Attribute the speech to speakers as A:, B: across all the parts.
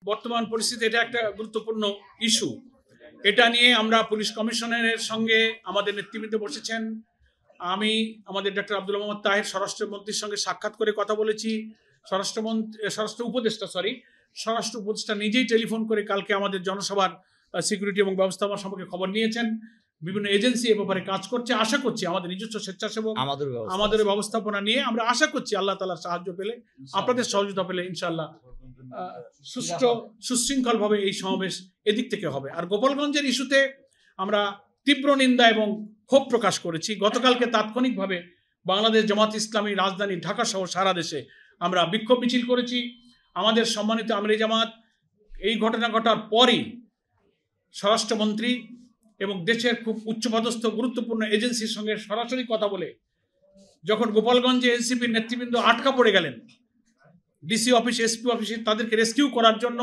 A: বর্তমান পরিস্থিতি এটা একটা গুরুত্বপূর্ণ ইস্যু। এটা নিয়ে আমরা পুলিশ কমিশনারের সঙ্গে আমাদের নেতৃবৃন্দ বসেছেন। আমি আমাদের ডক্টর আব্দুল মোহাম্মদ তাহের স্বরাষ্ট্রমন্ত্রীর সঙ্গে সাক্ষাৎ করে কথা বলেছি। স্বরাষ্ট্র উপদেষ্টা নিজেই টেলিফোন করে কালকে আমাদের জনসভার সিকিউরিটি এবং ব্যবস্থাপনা সম্পর্কে খবর নিয়েছেন। বিভিন্ন এজেন্সি এ ব্যাপারে কাজ করছে। আশা করছি আমাদের নিজস্ব স্বেচ্ছাসেবক আমাদের ব্যবস্থাপনা নিয়ে আমরা আশা করছি আল্লাহ তাআলার সাহায্য পেলে, আপনাদের সহযোগিতা পেলে ইনশাআল্লাহ সুশৃঙ্খলভাবে এই সমাবেশ এদিক থেকে হবে। আর গোপালগঞ্জের ইস্যুতে আমরা তীব্র নিন্দা এবং ক্ষোভ প্রকাশ করেছি। গতকালকে তাৎক্ষণিকভাবে বাংলাদেশ জামাত ইসলামী রাজধানী ঢাকা সহ সারা দেশে আমরা বিক্ষোভ মিছিল করেছি। আমাদের সম্মানিত আমিরে জামাত এই ঘটনা ঘটার পরই স্বরাষ্ট্রমন্ত্রী এবং দেশের খুব উচ্চপদস্থ গুরুত্বপূর্ণ এজেন্সির সঙ্গে সরাসরি কথা বলে যখন গোপালগঞ্জে এনসিপির নেতৃবৃন্দ আটকা পড়ে গেলেন, ডিসি অফিস, এসপি অফিসে তাদেরকে রেস্কিউ করার জন্য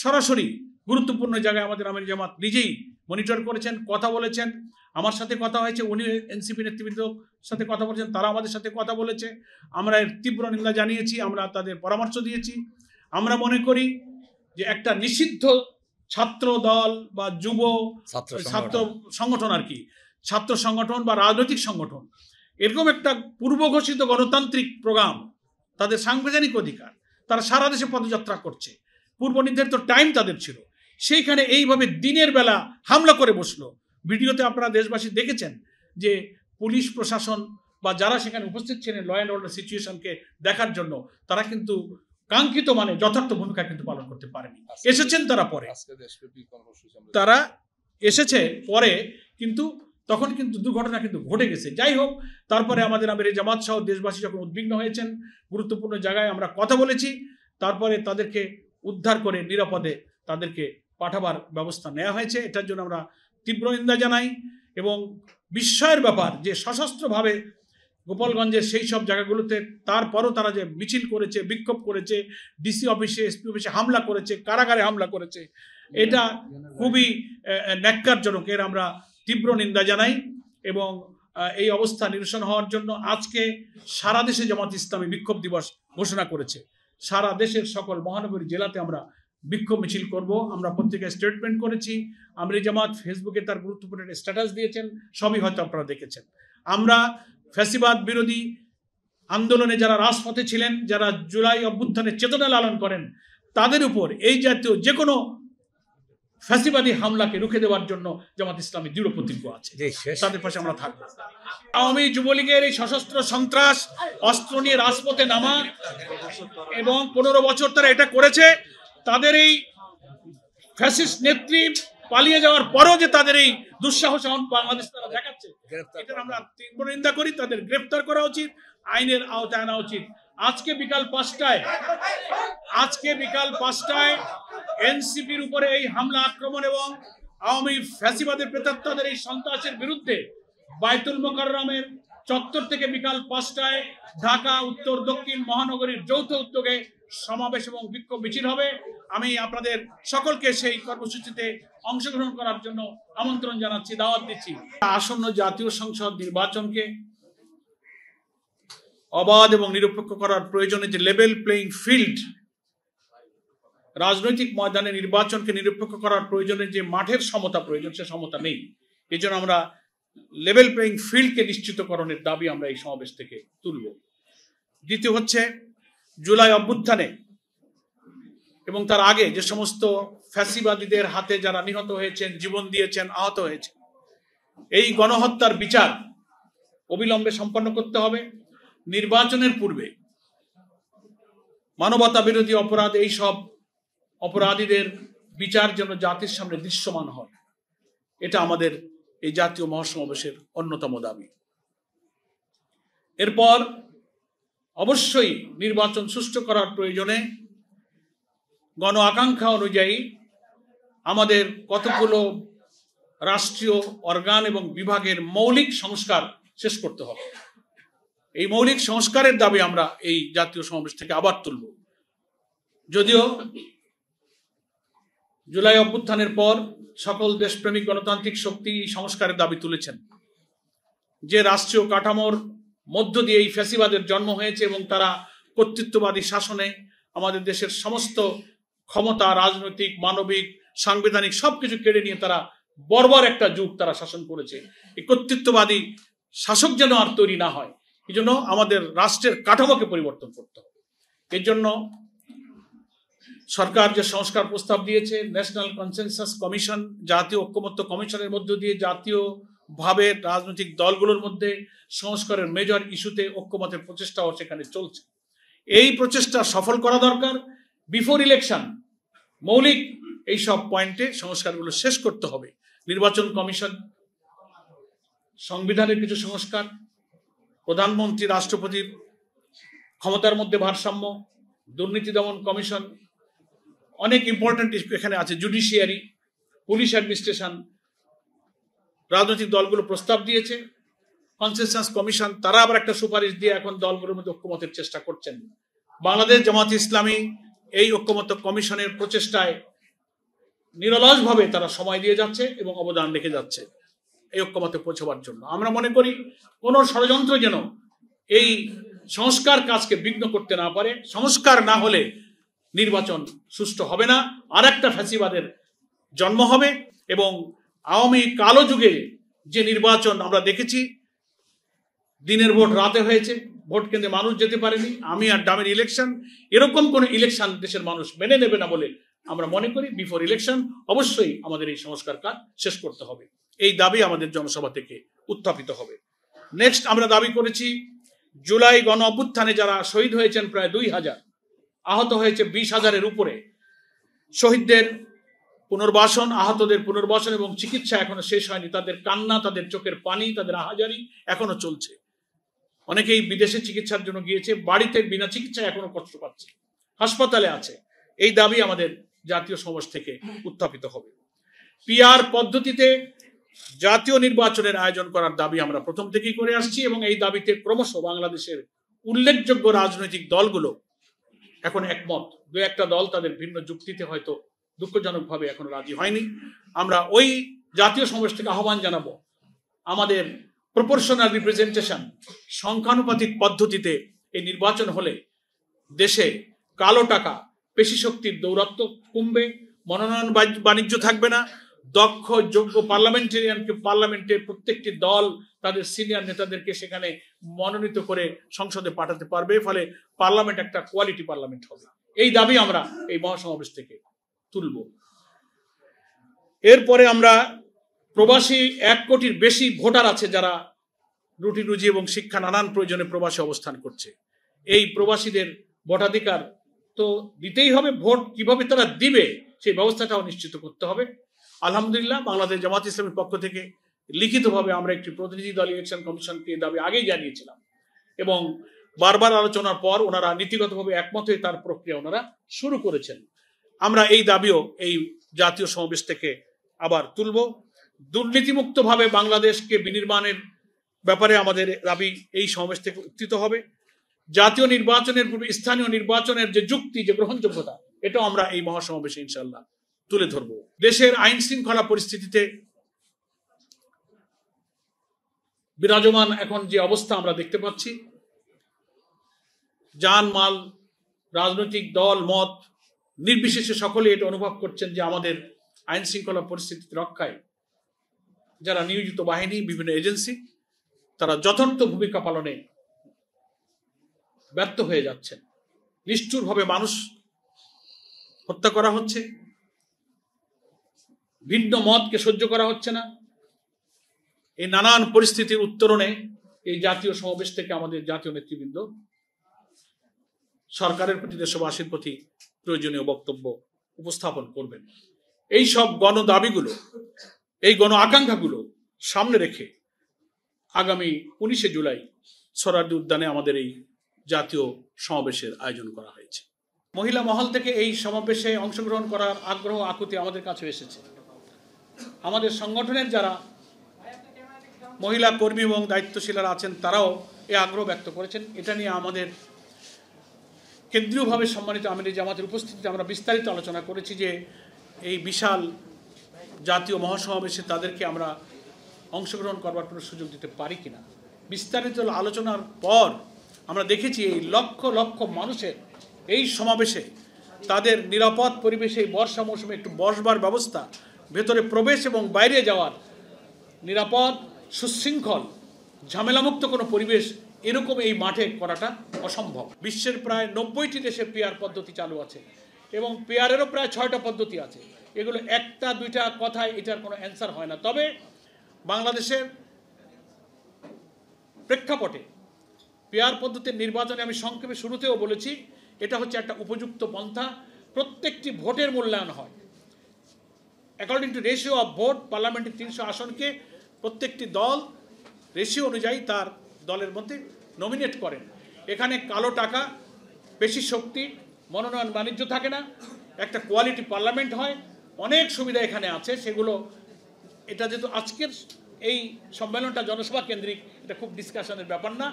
A: সরাসরি গুরুত্বপূর্ণ জায়গায় আমাদের আমির জামাত নিজেই মনিটর করেছেন, কথা বলেছেন। আমার সাথে কথা হয়েছে, উনি এনসিপি নেতৃবৃন্দর সাথে কথা বলেছেন, তারা আমাদের সাথে কথা বলেছে। আমরা এর তীব্র নিন্দা জানিয়েছি, আমরা তাদের পরামর্শ দিয়েছি। আমরা মনে করি যে একটা নিষিদ্ধ ছাত্র দল বা যুব ছাত্র সংগঠন, আর কি ছাত্র সংগঠন বা রাজনৈতিক সংগঠন, এরকম একটা পূর্বঘোষিত গণতান্ত্রিক প্রোগ্রাম, তাদের সাংবিধানিক অধিকার, তারা সারা দেশে পদযাত্রা করছে, পূর্ব নির্ধারিত টাইম তাদের ছিল, সেইখানে এইভাবে দিনের বেলা হামলা করে বসলো। ভিডিওতে আপনারা দেশবাসী দেখেছেন যে পুলিশ প্রশাসন বা যারা সেখানে উপস্থিত ছিলেন ল অ্যান্ড অর্ডার সিচুয়েশনকে দেখার জন্য, তারা কিন্তু কাঙ্ক্ষিত মানে যথার্থ ভূমিকা কিন্তু পালন করতে পারেনি। এসেছেন তারা এসেছে পরে, কিন্তু তখন কিন্তু দুর্ঘটনা কিন্তু ঘটে গেছে। যাই হোক, তারপরে আমাদের আমির জামাত সহ দেশবাসী যখন উদ্বিগ্ন হয়েছেন, গুরুত্বপূর্ণ জায়গায় আমরা কথা বলেছি, তারপরে তাদেরকে উদ্ধার করে নিরাপদে তাদেরকে পাঠাবার ব্যবস্থা নেওয়া হয়েছে। এটার জন্য আমরা তীব্র নিন্দা জানাই। এবং বিস্ময়ের ব্যাপার যে সশস্ত্রভাবে গোপালগঞ্জের সেই সব জায়গাগুলোতে তারপরও তারা যে মিছিল করেছে, বিক্ষোভ করেছে, ডিসি অফিসে, এসপি অফিসে হামলা করেছে, কারাগারে হামলা করেছে, এটা খুবই ন্যাক্কারজনক। এর আমরা তীব্র নিন্দা জানাই। এবং এই অবস্থা নিরসন হওয়ার জন্য আজকে সারা দেশে জামাত ইসলামী বিক্ষোভ দিবস ঘোষণা করেছে। সারা দেশের সকল মহানগরী জেলাতে আমরা বিক্ষোভ মিছিল করব। আমরা পত্রিকায় স্টেটমেন্ট করেছি, আমির জামাত ফেসবুকে তার গুরুত্বপূর্ণ স্ট্যাটাস দিয়েছেন, সবই হয়তো আপনারা দেখেছেন। আমরা ফ্যাসিবাদ বিরোধী আন্দোলনে যারা রাজপথে ছিলেন, যারা জুলাই অভ্যুত্থানের চেতনা লালন করেন, তাদের উপর এই জাতীয় যে কোনো ফ্যাসিবাদী হামলাকে রুখে দেওয়ার জন্য জামাত ইসলামী দৃঢ় প্রতিজ্ঞ আছে, তাদের পাশে আমরা থাকবো। আওয়ামী যুবলীগের এই সশস্ত্র সন্ত্রাস, অস্ত্র নিয়ে রাজপথে নামা এবং 15 বছর তারা এটা করেছে, তাদের এই ফ্যাসিস্ট নেত্রী পালিয়ে যাওয়ার পরও যে তাদের এই দুঃসাহস বাংলাদেশ তারা দেখাচ্ছে, এটা আমরা তীব্র নিন্দা করি। তাদের গ্রেফতার করা উচিত, আইনের আওতায় আনা উচিত। আজকে বিকাল 5টায় এনসিপির উপরে এই হামলা, আক্রমণ এবং আওয়ামী ফ্যাসিবাদের প্রেতাত্মাদের এই সন্ত্রাসের বিরুদ্ধে বাইতুল মোকাররমের চত্বর থেকে বিকাল 5টায় ঢাকা উত্তর দক্ষিণ মহানগরীর যৌথ উদ্যোগে সমাবেশ এবং বিক্ষোভ মিছিল হবে। আমি আপনাদের সকলকে সেই কর্মসূচিতে অংশগ্রহণ করার জন্য আমন্ত্রণ জানাচ্ছি, দাওয়াত দিচ্ছি। আসন্ন জাতীয় সংসদ নির্বাচনকে অবাধ এবং নিরপেক্ষ করার প্রয়োজনে যে লেভেল প্লেইং ফিল্ড, রাজনৈতিক ময়দানে নির্বাচনকে নিরপেক্ষ করার প্রয়োজনে যে মাঠের সমতা প্রয়োজন, সে সমতা নেই। এই জন্য আমরা লেভেল প্লেইং ফিল্ডকে নিশ্চিতকরণের দাবি আমরা এই সমাবেশ থেকে তুলব। দ্বিতীয় হচ্ছে, জুলাই অভ্যুত্থানে এবং তার আগে যে সমস্ত ফ্যাসিবাদীদের হাতে যারা নিহত হয়েছেন, জীবন দিয়েছেন, আহত হয়েছে, এই গণহত্যার বিচার অবিলম্বে সম্পন্ন করতে হবে। নির্বাচনের পূর্বে মানবতা বিরোধী অপরাধ, এই সব অপরাধীদের বিচার যেন জাতির সামনে দৃশ্যমান হয়, এটা আমাদের এই জাতীয় মহাসমাবেশের অন্যতম দাবি। এরপর অবশ্যই নির্বাচন সুষ্ঠু করার প্রয়োজনে গণ আকাঙ্ক্ষা অনুযায়ী আমাদের কতগুলো রাষ্ট্রীয় অর্গান এবং বিভাগের মৌলিক সংস্কার শেষ করতে হবে। এই মৌলিক সংস্কারের দাবি আমরা এই জাতীয় সমাবেশ থেকে আবার তুলব। যদিও জুলাই অভ্যুত্থানের পর সকল দেশপ্রেমিক গণতান্ত্রিক শক্তি সংস্কারের দাবি তুলেছেন, যে রাষ্ট্রীয় কাঠামোর মধ্য দিয়ে এই ফ্যাসিবাদের জন্ম হয়েছে এবং তারা কর্তৃত্ববাদী শাসনে আমাদের দেশের সমস্ত ক্ষমতা, রাজনৈতিক, মানবিক, সাংবিধানিক সবকিছু কেড়ে নিয়ে তারা বর্বর একটা যুগ তারা শাসন করেছে। এই কর্তৃত্ববাদী শাসক যেন আর তৈরি না হয়, এই জন্য আমাদের রাষ্ট্রের কাঠামোকে পরিবর্তন করতে হবে। এর জন্য সরকার যে সংস্কার প্রস্তাব দিয়েছে, ন্যাশনাল কনসেনসাস কমিশন, জাতীয় ঐক্যমত্য কমিশনের মধ্য দিয়ে জাতীয়ভাবে রাজনৈতিক দলগুলোর মধ্যে সংস্কারের মেজর ইস্যুতে ঐক্যমতের প্রচেষ্টাও সেখানে চলছে। এই প্রচেষ্টা সফল করা দরকার। বিফোর ইলেকশন মৌলিক এই সব পয়েন্টে সংস্কারগুলো শেষ করতে হবে। নির্বাচন কমিশন, সংবিধানের কিছু সংস্কার, প্রধানমন্ত্রী রাষ্ট্রপতির ক্ষমতার মধ্যে ভারসাম্য, দুর্নীতি দমন কমিশন, অনেক ইম্পর্টেন্ট এখানে আছে, জুডিশিয়ারি, পুলিশ অ্যাডমিনিস্ট্রেশন। রাজনৈতিক দলগুলো প্রস্তাব দিয়েছে, কনসেনসাস কমিশন তারা আবার একটা সুপারিশ দিয়ে এখন দলগুলোর মধ্যে ঐক্যমতের চেষ্টা করছেন। বাংলাদেশ জামাত ইসলামী এই ঐক্যমত্য কমিশনের প্রচেষ্টায় নিরলসভাবে তারা সময় দিয়ে যাচ্ছে এবং অবদান রেখে যাচ্ছে এই ঐক্যমতে পৌঁছবার জন্য। আমরা মনে করি কোনো ষড়যন্ত্র যেন এই সংস্কার কাজকে বিঘ্ন করতে না পারে। সংস্কার না হলে নির্বাচন সুষ্ঠু হবে না, আর একটা ফ্যাসিবাদের জন্ম হবে। এবং আওয়ামী কালো যুগে যে নির্বাচন আমরা দেখেছি, দিনের ভোট রাতে হয়েছে, ভোট কেন্দ্রে মানুষ যেতে পারেনি, আমি আর ডামের ইলেকশন, এরকম কোনো ইলেকশন দেশের মানুষ মেনে নেবে না বলে আমরা মনে করি বিফোর ইলেকশন অবশ্যই আমাদের এই সংস্কার কাজ শেষ করতে হবে। এই দাবি আমাদের জনসভা থেকে উত্থাপিত হবে। নেক্সট আমরা দাবি করেছি, জুলাই গণ অভ্যুত্থানে যারা শহীদ হয়েছেন প্রায় 2000, আহত হয়েছে 20,000-এর উপরে, শহীদদের পুনর্বাসন, আহতদের পুনর্বাসন এবং চিকিৎসা এখনো শেষ হয়নি। তাদের কান্না, তাদের চোখের পানি, তাদের আহাজারি এখনো চলছে। অনেকেই বিদেশে চিকিৎসার জন্য গিয়েছে, বাড়িতে বিনা চিকিৎসায় এখনো কষ্ট পাচ্ছে, হাসপাতালে আছে। এই দাবি আমাদের জাতীয় সমাবেশ থেকে উত্থাপিত হবে। পিআর পদ্ধতিতে জাতীয় নির্বাচনের আয়োজন করার দাবি আমরা প্রথম থেকেই করে আসছি এবং এই দাবিতে ক্রমশ বাংলাদেশের উল্লেখযোগ্য রাজনৈতিক দলগুলো এখন একমত। দু একটা দল তাদের ভিন্ন যুক্তিতে হয়তো দুঃখজনকভাবে এখন রাজি হয়নি। আমরা ওই জাতীয় সমাবেশ থেকে আহ্বান জানাবো, আমাদের প্রপোর্শনাল রিপ্রেজেন্টেশন, সংখ্যানুপাতিক পদ্ধতিতে এই নির্বাচন হলে দেশে কালো টাকা, পেশি শক্তির দৌরাত্ম্য কমবে, মনোনয়ন বাণিজ্য থাকবে না, দক্ষ যোগ্য পার্লামেন্টেরিয়ানকে পার্লামেন্টের প্রত্যেকটি দল তাদের সিনিয়র নেতাদেরকে সেখানে মনোনীত করে সংসদে পাঠাতে পারবে। ফলে পার্লামেন্ট একটা কোয়ালিটি পার্লামেন্ট হবে। এই দাবি আমরা এই মহাসমাবেশ থেকে তুলব। এরপরে আমরা প্রবাসী 1 কোটির বেশি ভোটার আছে যারা রুটি রুজি এবং শিক্ষা নানান প্রয়োজনে প্রবাসী অবস্থান করছে। এই প্রবাসীদের ভোটাধিকার তো দিতেই হবে, ভোট কিভাবে তারা দিবে সেই ব্যবস্থাটাও নিশ্চিত করতে হবে। আলহামদুলিল্লাহ বাংলাদেশ জামাত ইসলামের পক্ষ থেকে লিখিতভাবে আমরা একটি প্রতিনিধি দল ইলেকশন কমিশনকে দাবি আগেই জানিয়েছিলাম এবং বারবার আলোচনার পর ওনারা নীতিগতভাবে একমত হয়ে তার প্রক্রিয়া ওনারা শুরু করেছেন। আমরা এই দাবিও এই জাতীয় সমাবেশ থেকে আবার তুলব। দুর্নীতিমুক্তভাবে বাংলাদেশকে বিনির্মাণের ব্যাপারে আমাদের দাবি এই সমাবেশ থেকে উত্থিত হবে। জাতীয় নির্বাচনের পূর্বে স্থানীয় নির্বাচনের যে যুক্তি, যে গ্রহণযোগ্যতা, এটাও আমরা এই মহাসমাবেশে ইনশাআল্লাহ তুলে ধরব। দেশের আইন শৃঙ্খলা পরিস্থিতিতে বিরাজমান এখন যে অবস্থা আমরা দেখতে পাচ্ছি, জানমাল, রাজনৈতিক দল মত নির্বিশেষে সকলে এটা অনুভব করছেন যে আমাদের আইন শৃঙ্খলা পরিস্থিতি রক্ষায় যারা নিয়োজিত বাহিনী, বিভিন্ন এজেন্সি, তারা যথার্থ ভূমিকা পালনে ব্যর্থ হয়ে যাচ্ছেন। নিষ্ঠুরভাবে মানুষ হত্যা করা হচ্ছে, ভিন্ন মতকে সহ্য করা হচ্ছে না। এই নানান পরিস্থিতির উত্তরণে এই জাতীয় সমাবেশ থেকে আমাদের জাতীয় নেতৃবৃন্দ সরকারের প্রতি, দেশবাসীর প্রতি প্রয়োজনীয় বক্তব্য উপস্থাপন করবেন। এই সব গণ দাবিগুলো, এই গণ আকাঙ্ক্ষাগুলো সামনে রেখে আগামী 19শে জুলাই সোহরাওয়ার্দী উদ্যানে আমাদের এই জাতীয় সমাবেশের আয়োজন করা হয়েছে। মহিলা মহল থেকে এই সমাবেশে অংশগ্রহণ করার আগ্রহ আকুতি আমাদের কাছে এসেছে। আমাদের সংগঠনের যারা মহিলা কর্মী এবং দায়িত্বশীলরা আছেন তারাও এই আগ্রহ ব্যক্ত করেছেন। এটা নিয়ে আমাদের কেন্দ্রীয়ভাবে সম্মানিত আমিরে জামাতের উপস্থিতিতে আমরা বিস্তারিত আলোচনা করেছি যে এই বিশাল জাতীয় মহাসমাবেশে তাদেরকে আমরা অংশগ্রহণ করবার কোনো সুযোগ দিতে পারি কিনা। বিস্তারিত আলোচনার পর আমরা দেখেছি এই লক্ষ লক্ষ মানুষের এই সমাবেশে তাদের নিরাপদ পরিবেশে এই বর্ষা মৌসুমে একটু বসবার ব্যবস্থা, ভেতরে প্রবেশ এবং বাইরে যাওয়ার নিরাপদ, সুশৃঙ্খল, ঝামেলামুক্ত কোনো পরিবেশ এরকম এই মাঠে করাটা অসম্ভব। বিশ্বের প্রায় 90টি দেশে পেয়ার পদ্ধতি চালু আছে এবং পেয়ারেরও প্রায় 6টা পদ্ধতি আছে। এগুলো একটা দুইটা কথায় এটার কোনো অ্যান্সার হয় না। তবে বাংলাদেশের প্রেক্ষাপটে পেয়ার পদ্ধতির নির্বাচনে আমি সংক্ষেপে শুরুতেও বলেছি, এটা হচ্ছে একটা উপযুক্ত পন্থা। প্রত্যেকটি ভোটের মূল্যায়ন হয় according to ratio of vote. পার্লামেন্টের 300 আসনকে প্রত্যেকটি দল রেশিও অনুযায়ী তার দলের মধ্যে নমিনেট করেন। এখানে কালো টাকা, বেশি শক্তি, মনোনয়ন বাণিজ্য থাকে না, একটা কোয়ালিটি পার্লামেন্ট হয়, অনেক সুবিধা এখানে আছে। সেগুলো এটা যেহেতু আজকের এই সম্মেলনটা জনসভা কেন্দ্রিক, এটা খুব ডিসকাশনের ব্যাপার না।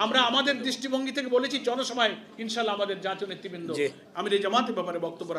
A: আমরা আমাদের দৃষ্টিভঙ্গি থেকে বলেছি জনসভায় ইনশাল্লাহ আমাদের জাতীয় নেতৃবৃন্দ আমির জামাতের ব্যাপারে বক্তব্য